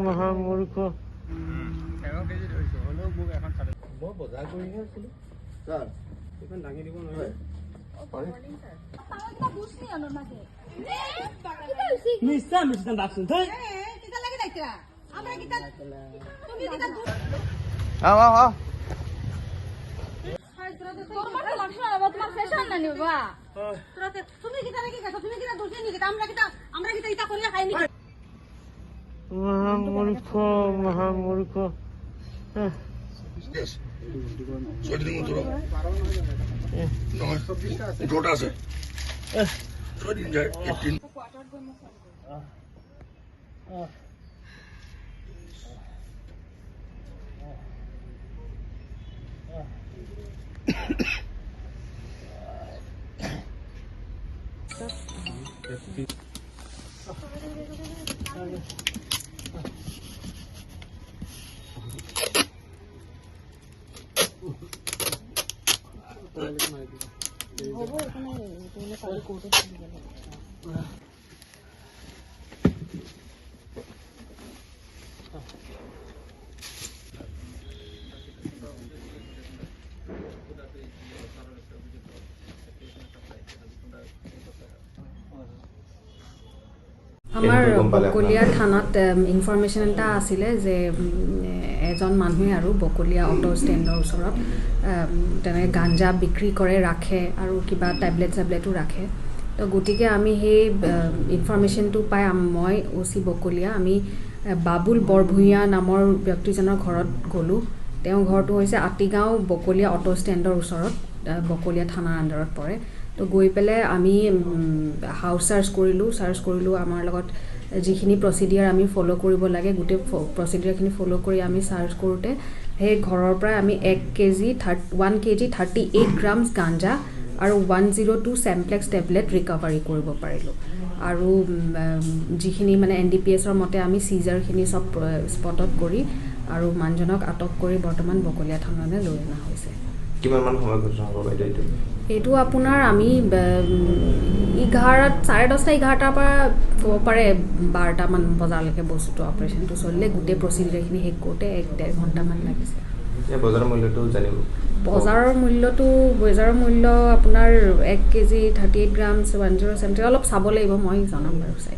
মহামূৰ্খ বজাৰ কৰিহে আছিলো ছাৰ এখন দাঙি দিব নোৱাৰে নিশ্চয় মিষ্টাৰ বাকচোন থৈ মহামূৰ্খ আছে আমাৰ বকলীয়া থানাত ইনফৰমেশ্যন এটা আছিলে যে এজন মানুহে আৰু বকলীয়া অটো ষ্টেণ্ডৰ ওচৰত তেনেকৈ গাঞ্জা বিক্ৰী কৰে ৰাখে আৰু কিবা টেবলেটো ৰাখে তো গতিকে আমি সেই ইনফৰমেশ্যনটো পাই মই OC বকলীয়া আমি বাবুল বৰভূঞা নামৰ ব্যক্তিজনৰ ঘৰত গ'লোঁ তেওঁৰ ঘৰটো হৈছে আতিগাঁও বকলীয়া অটো ষ্টেণ্ডৰ ওচৰত বকলীয়া থানাৰ আণ্ডাৰত পৰে তো গৈ পেলাই আমি হাউচ চাৰ্চ কৰিলোঁ আমাৰ লগত যিখিনি প্ৰচিডিয়াৰ আমি ফ'ল' কৰিব লাগে গোটেই প্ৰচিডিয়াৰখিনি ফ'ল' কৰি আমি চাৰ্চ কৰোঁতে সেই ঘৰৰ পৰাই আমি 1 kg 38 গ্ৰামছ গাঞ্জা আৰু 102 চেম্প্লেক্স টেবলেট ৰিকভাৰী কৰিব পাৰিলোঁ আৰু যিখিনি মানে NDPSৰ মতে আমি চিজাৰখিনি চব স্পটত কৰি আৰু মানুহজনক আটক কৰি বৰ্তমান বকলীয়া থানালৈ লৈ অনা হৈছে কিমান সময় ঘটনা হ'ব বাইদেউ এইটো আপোনাৰ আমি 10:30-11টাৰ পৰা ক'ব পাৰে 12টামান বজালৈকে বস্তুটো অপাৰেশ্যনটো চলিলে গোটেই প্ৰচিডিউৰখিনি শেষ কৰোঁতে 1-1.5 ঘণ্টামান লাগিছে বজাৰৰ মূল্যটো জানিব বজাৰৰ মূল্য আপোনাৰ 1 kg 38 গ্ৰামছ 107 অলপ চাব লাগিব মই জনাম বাৰু চাই